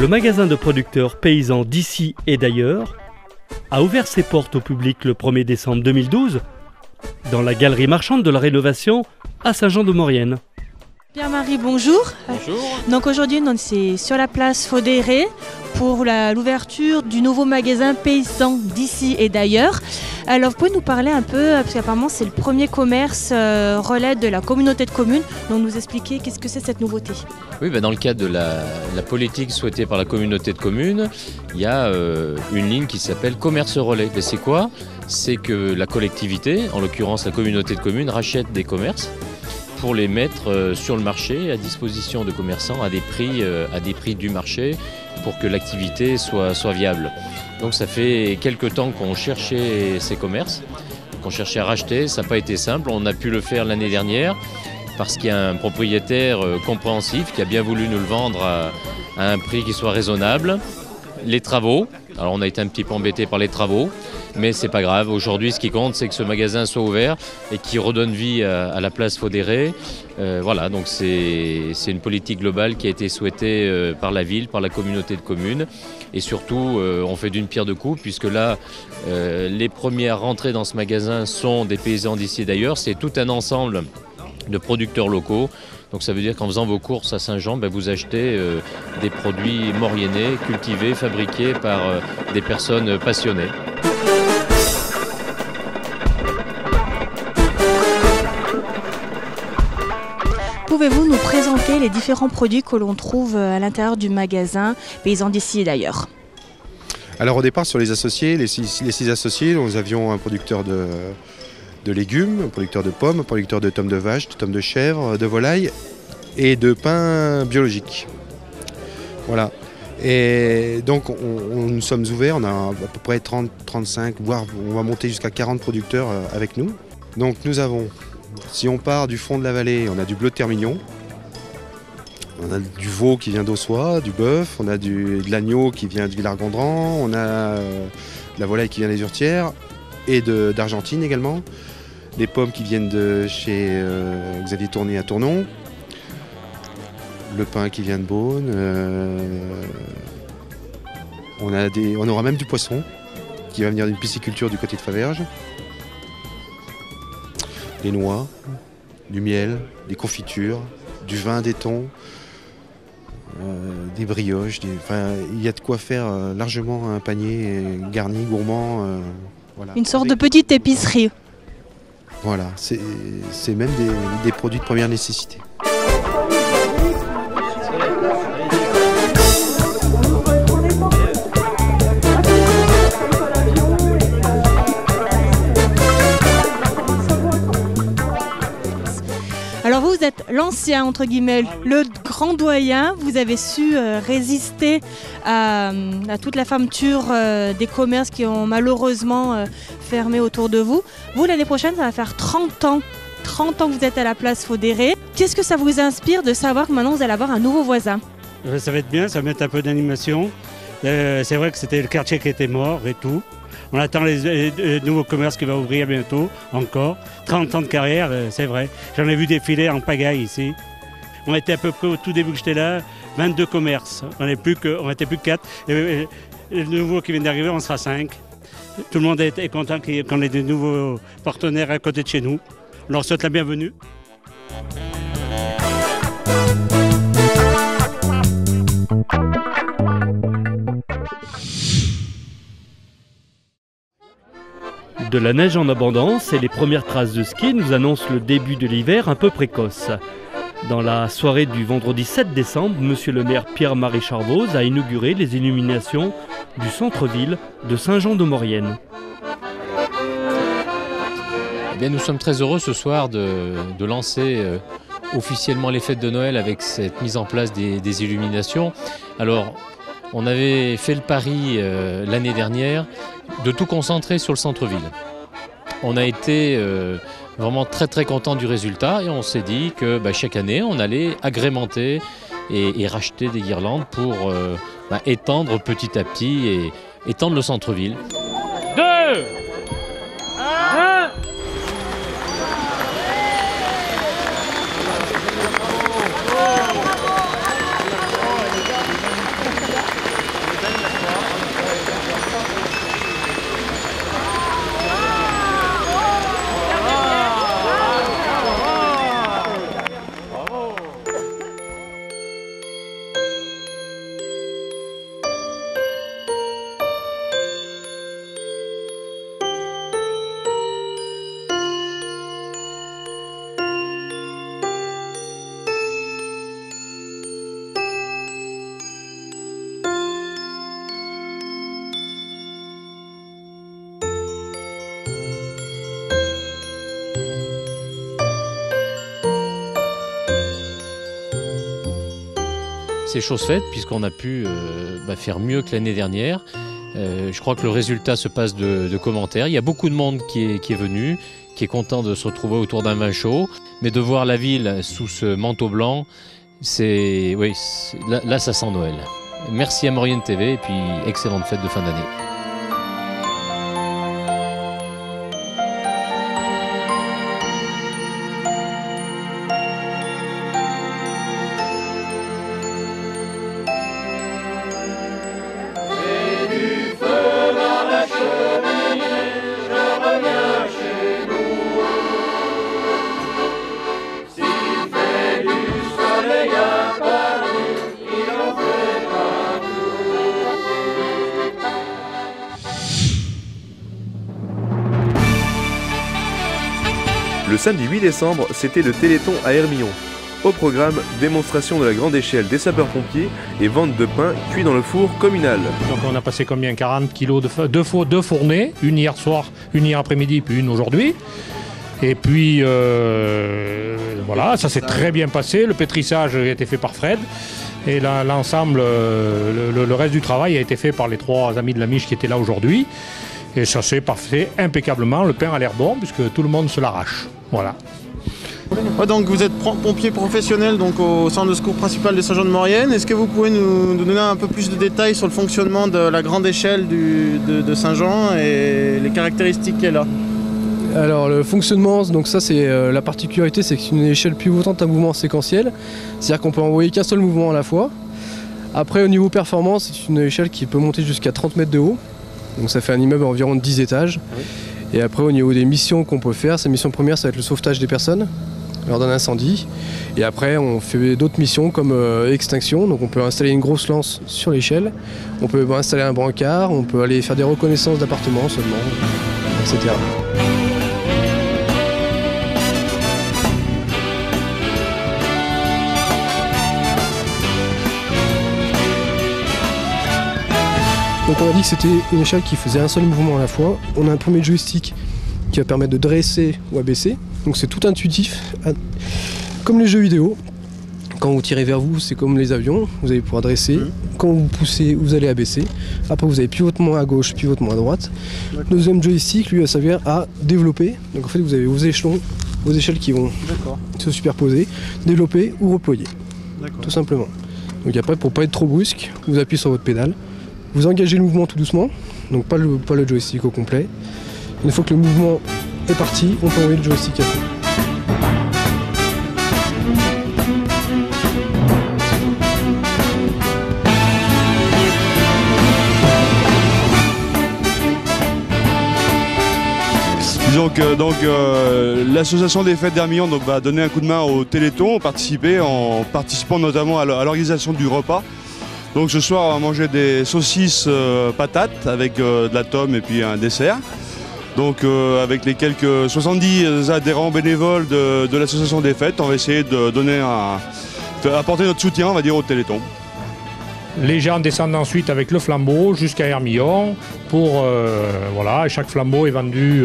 Le magasin de producteurs paysans d'ici et d'ailleurs a ouvert ses portes au public le 1er décembre 2012 dans la galerie marchande de la Rénovation à Saint-Jean-de-Maurienne. Pierre-Marie, bonjour. Bonjour. Donc aujourd'hui, c'est sur la place Faudéré pour l'ouverture du nouveau magasin paysan d'ici et d'ailleurs. Alors vous pouvez nous parler un peu, parce qu'apparemment c'est le premier commerce relais de la communauté de communes, donc nous expliquer qu'est-ce que c'est cette nouveauté. Oui, dans le cadre de la politique souhaitée par la communauté de communes, il y a une ligne qui s'appelle commerce relais. Et c'est quoi? C'est que la collectivité, en l'occurrence la communauté de communes, rachète des commerces pour les mettre sur le marché à disposition de commerçants à des prix du marché pour que l'activité soit viable. Donc ça fait quelques temps qu'on cherchait ces commerces, qu'on cherchait à racheter, ça n'a pas été simple, on a pu le faire l'année dernière parce qu'il y a un propriétaire compréhensif qui a bien voulu nous le vendre à un prix qui soit raisonnable. Les travaux, alors on a été un petit peu embêtés par les travaux, mais c'est pas grave. Aujourd'hui, ce qui compte, c'est que ce magasin soit ouvert et qu'il redonne vie à la place Faudéré. Voilà, donc c'est une politique globale qui a été souhaitée par la ville, par la communauté de communes. Et surtout, on fait d'une pierre deux coups, puisque là, les premiers à rentrer dans ce magasin sont des paysans d'ici et d'ailleurs. C'est tout un ensemble de producteurs locaux. Donc ça veut dire qu'en faisant vos courses à Saint-Jean, vous achetez des produits mauriennais, cultivés, fabriqués par des personnes passionnées. Pouvez-vous nous présenter les différents produits que l'on trouve à l'intérieur du magasin paysan d'ici et d'ailleurs? Alors au départ sur les associés, les six associés, nous avions un producteur de légumes, un producteur de pommes, un producteur de tomes de vache, de tomes de chèvre, de volaille et de pain biologique. Voilà. Et donc nous sommes ouverts, on a à peu près 30, 35, voire on va monter jusqu'à 40 producteurs avec nous. Donc nous avons, si on part du fond de la vallée, on a du bleu de Termignon, on a du veau qui vient d'Ossois, du bœuf, on a de l'agneau qui vient de Villard-Gondran, on a de la volaille qui vient des Urtières et d'Argentine également. Des pommes qui viennent de chez Xavier Tourné à Tournon. Le pain qui vient de Beaune. On aura même du poisson qui va venir d'une pisciculture du côté de Faverges. Des noix, du miel, des confitures, du vin d'éton, des brioches. Il y a de quoi faire largement un panier garni, gourmand. Voilà. Une sorte de petite épicerie. Voilà, c'est même des produits de première nécessité. Alors vous êtes l'ancien, entre guillemets, le grand doyen, vous avez su résister à toute la fermeture des commerces qui ont malheureusement fermé autour de vous. Vous, l'année prochaine, ça va faire 30 ans que vous êtes à la place Faudéré. Qu'est-ce que ça vous inspire de savoir que maintenant vous allez avoir un nouveau voisin? Ça va être bien, ça va mettre un peu d'animation. C'est vrai que c'était le quartier qui était mort et tout. On attend les nouveaux commerces qui vont ouvrir bientôt, encore. 30 ans de carrière, c'est vrai. J'en ai vu défiler en pagaille ici. On était à peu près au tout début que j'étais là, 22 commerces. On n'était plus que 4. Et les nouveaux qui viennent d'arriver, on sera 5. Tout le monde est content qu'on ait des nouveaux partenaires à côté de chez nous. On leur souhaite la bienvenue. De la neige en abondance et les premières traces de ski nous annoncent le début de l'hiver un peu précoce. Dans la soirée du vendredi 7 décembre, monsieur le maire Pierre-Marie Charvoz a inauguré les illuminations du centre-ville de Saint-Jean-de-Maurienne. Eh bien, nous sommes très heureux ce soir de lancer officiellement les fêtes de Noël avec cette mise en place des illuminations. Alors, on avait fait le pari l'année dernière de tout concentrer sur le centre-ville. On a été vraiment très très content du résultat et on s'est dit que chaque année on allait agrémenter et racheter des guirlandes pour étendre petit à petit et étendre le centre-ville. 2, 1. c'est chose faite puisqu'on a pu faire mieux que l'année dernière. Je crois que le résultat se passe de commentaires. Il y a beaucoup de monde qui est venu, qui est content de se retrouver autour d'un vin chaud. Mais de voir la ville sous ce manteau blanc, là ça sent Noël. Merci à Maurienne TV et puis excellente fête de fin d'année. Le samedi 8 décembre, c'était le Téléthon à Hermillon. Au programme, démonstration de la grande échelle des sapeurs-pompiers et vente de pain cuit dans le four communal. Donc on a passé combien? 40 kilos deux fournées, une hier soir, une hier après-midi, puis une aujourd'hui. Et puis voilà, ça s'est très bien passé. Le pétrissage a été fait par Fred. Et l'ensemble, le reste du travail a été fait par les 3 amis de la Miche qui étaient là aujourd'hui. Et ça s'est fait impeccablement. Le pain a l'air bon puisque tout le monde se l'arrache. Voilà. Ouais, donc vous êtes pompier professionnel donc au centre de secours principal de Saint-Jean-de-Maurienne. Est-ce que vous pouvez nous donner un peu plus de détails sur le fonctionnement de la grande échelle de Saint-Jean et les caractéristiques qu'elle a? Alors le fonctionnement, donc ça c'est la particularité, c'est que c'est une échelle pivotante à mouvement séquentiel. C'est-à-dire qu'on peut envoyer qu'un seul mouvement à la fois. Après au niveau performance, c'est une échelle qui peut monter jusqu'à 30 mètres de haut. Donc ça fait un immeuble environ de 10 étages. Oui. Et après au niveau des missions qu'on peut faire, ces missions premières ça va être le sauvetage des personnes lors d'un incendie. Et après on fait d'autres missions comme extinction. Donc on peut installer une grosse lance sur l'échelle, on peut installer un brancard, on peut aller faire des reconnaissances d'appartements seulement, etc. Donc on a dit que c'était une échelle qui faisait un seul mouvement à la fois. On a un premier joystick qui va permettre de dresser ou abaisser. Donc c'est tout intuitif, comme les jeux vidéo. Quand vous tirez vers vous, c'est comme les avions, vous allez pouvoir dresser. Quand vous poussez, vous allez abaisser. Après vous avez pivotement à gauche, pivotement à droite. Le deuxième joystick, lui, va servir à développer. Donc en fait vous avez vos échelons, vos échelles qui vont se superposer, développer ou reployer. Tout simplement. Donc après, pour ne pas être trop brusque, vous appuyez sur votre pédale. Vous engagez le mouvement tout doucement, donc pas le joystick au complet. Une fois que le mouvement est parti, on peut envoyer le joystick à fond. Disons que l'association des fêtes d'Hermillon va donner un coup de main au Téléthon, en participant notamment à l'organisation du repas. Donc ce soir on va manger des saucisses patates avec de la tome et puis un dessert. Donc avec les quelques 70 adhérents bénévoles de l'association des fêtes, on va essayer de apporter notre soutien, on va dire, au Téléthon. Les gens descendent ensuite avec le flambeau jusqu'à Hermillon pour voilà, chaque flambeau est vendu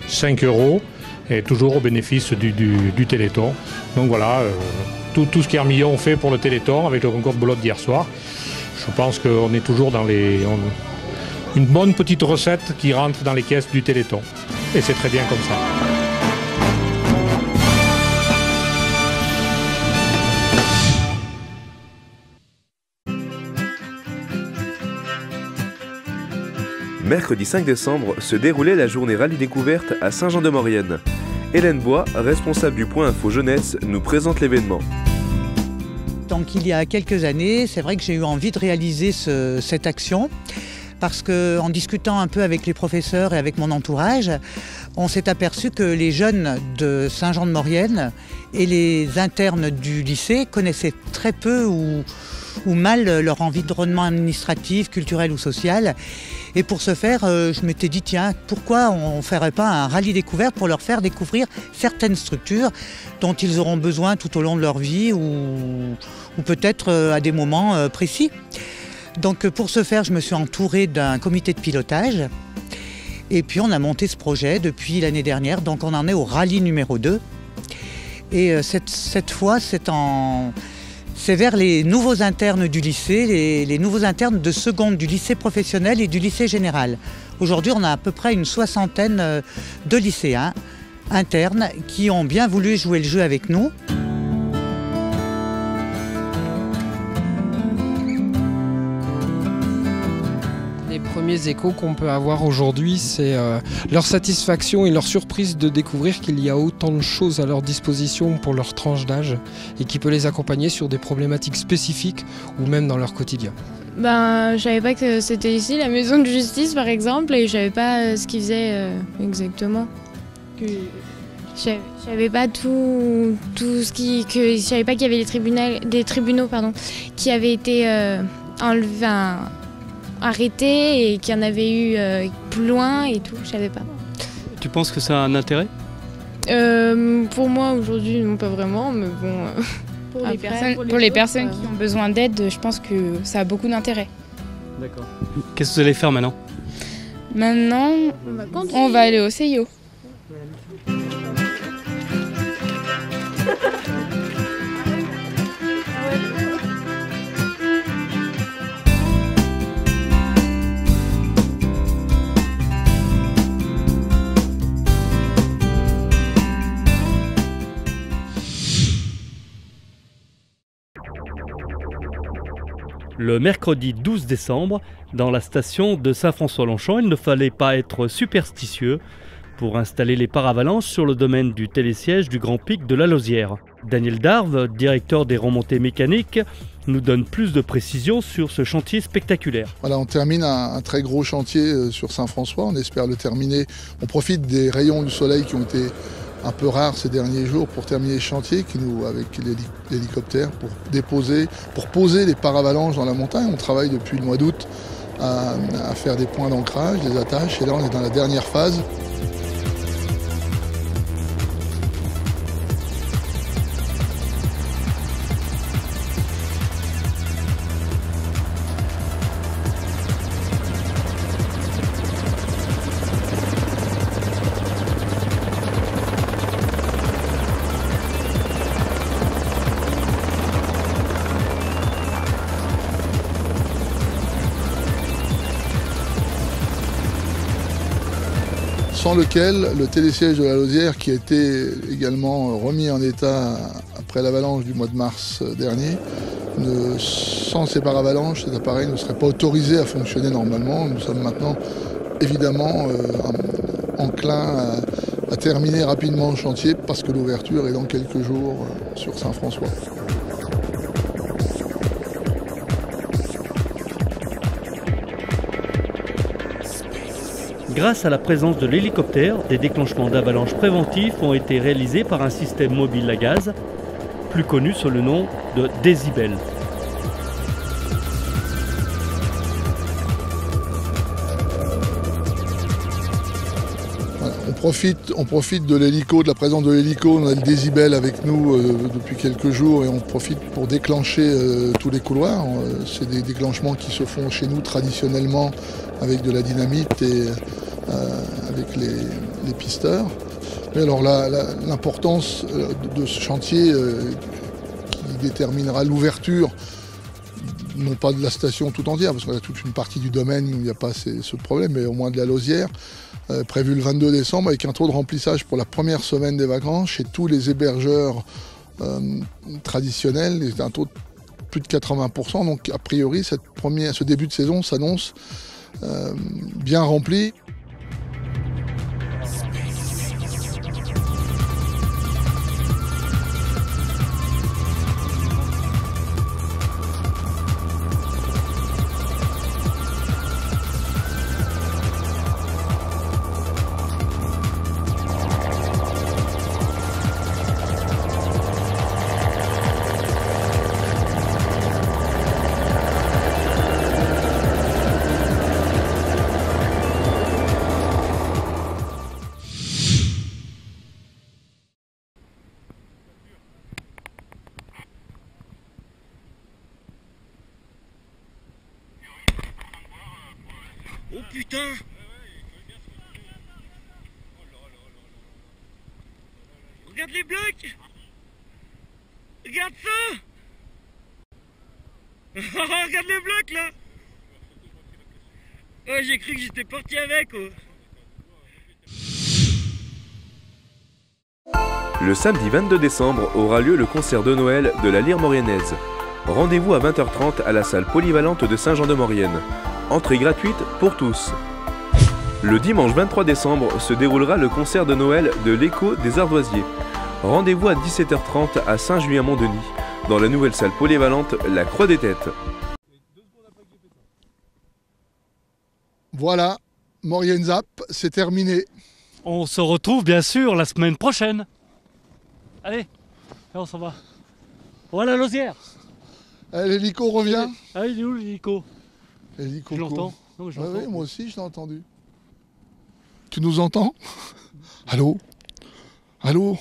5 €, et toujours au bénéfice du Téléthon. Donc voilà, tout ce qu'Hermillon fait pour le Téléthon avec le concours de belote d'hier soir. Je pense qu'on est toujours dans une bonne petite recette qui rentre dans les caisses du Téléthon. Et c'est très bien comme ça. Mercredi 5 décembre se déroulait la journée rallye découverte à Saint-Jean-de-Maurienne. Hélène Bois, responsable du point Info Jeunesse, nous présente l'événement. Donc il y a quelques années, c'est vrai que j'ai eu envie de réaliser cette action parce qu'en discutant un peu avec les professeurs et avec mon entourage, on s'est aperçu que les jeunes de Saint-Jean-de-Maurienne et les internes du lycée connaissaient très peu ou mal leur environnement administratif, culturel ou social. Et pour ce faire, je m'étais dit, tiens, pourquoi on ne ferait pas un rallye découverte pour leur faire découvrir certaines structures dont ils auront besoin tout au long de leur vie ou peut-être à des moments précis. Donc pour ce faire, je me suis entourée d'un comité de pilotage et puis on a monté ce projet depuis l'année dernière, donc on en est au rallye numéro 2. Et cette fois, c'est vers les nouveaux internes du lycée, les nouveaux internes de seconde du lycée professionnel et du lycée général. Aujourd'hui, on a à peu près une 60aine de lycéens internes qui ont bien voulu jouer le jeu avec nous. Les premiers échos qu'on peut avoir aujourd'hui, c'est leur satisfaction et leur surprise de découvrir qu'il y a autant de choses à leur disposition pour leur tranche d'âge et qui peut les accompagner sur des problématiques spécifiques ou même dans leur quotidien. Je savais pas que c'était ici, la maison de justice par exemple, et je savais pas ce qu'ils faisaient exactement. Je savais pas tout ce je savais pas qu'il y avait des tribunaux qui avaient été arrêtés et qu'il y en avait eu plus loin et tout, je savais pas. Tu penses que ça a un intérêt ? Pour moi aujourd'hui, non pas vraiment, mais bon. Pour les personnes qui ont besoin d'aide, je pense que ça a beaucoup d'intérêt. D'accord. Qu'est-ce que vous allez faire maintenant ? Maintenant, on va aller au CIO. Le mercredi 12 décembre, dans la station de Saint-François-Longchamp, il ne fallait pas être superstitieux pour installer les paravalanches sur le domaine du télésiège du Grand Pic de la Lausière. Daniel Darve, directeur des remontées mécaniques, nous donne plus de précisions sur ce chantier spectaculaire. Voilà, on termine un très gros chantier sur Saint-François, on espère le terminer. On profite des rayons du soleil qui ont été un peu rares ces derniers jours pour terminer le chantier avec l'hélicoptère pour poser les paravalanches dans la montagne. On travaille depuis le mois d'août à faire des points d'ancrage, des attaches, et là on est dans la dernière phase. Sans lequel le télésiège de la Lausière, qui a été également remis en état après l'avalanche du mois de mars dernier, sans ces paravalanches, cet appareil ne serait pas autorisé à fonctionner normalement. Nous sommes maintenant évidemment enclins à terminer rapidement le chantier parce que l'ouverture est dans quelques jours sur Saint-François. Grâce à la présence de l'hélicoptère, des déclenchements d'avalanches préventifs ont été réalisés par un système mobile à gaz, plus connu sous le nom de Décibel. Voilà, on profite de l'hélico, de la présence de l'hélico. On a le Décibel avec nous depuis quelques jours et on profite pour déclencher tous les couloirs. C'est des déclenchements qui se font chez nous traditionnellement avec de la dynamite et avec les pisteurs. Et alors l'importance de ce chantier qui déterminera l'ouverture, non pas de la station tout entière, parce qu'on a toute une partie du domaine où il n'y a pas ce problème, mais au moins de la Lausière, prévu le 22 décembre, avec un taux de remplissage pour la première semaine des vacances chez tous les hébergeurs traditionnels, c'est un taux de plus de 80%, donc a priori ce début de saison s'annonce bien rempli. Oh putain! Regarde les blocs! Regarde ça! Regarde le bloc là. Oh, j'ai cru que j'étais parti avec. Oh. Le samedi 22 décembre aura lieu le concert de Noël de la Lyre Mauriennaise. Rendez-vous à 20h30 à la salle polyvalente de Saint-Jean-de-Maurienne. Entrée gratuite pour tous. Le dimanche 23 décembre se déroulera le concert de Noël de l'Écho des Ardoisiers. Rendez-vous à 17h30 à Saint-Julien-Mont-Denis, dans la nouvelle salle polyvalente La Croix des Têtes. Voilà, Maurienne Zap, c'est terminé. On se retrouve bien sûr la semaine prochaine. Allez, on s'en va. Voilà l'osière. L'hélico revient. Ah, il est où l'hélico? L'hélico. Je l'entends. Non, je l'entends. Oui, moi aussi, je l'ai entendu. Tu nous entends? Allô? Allô?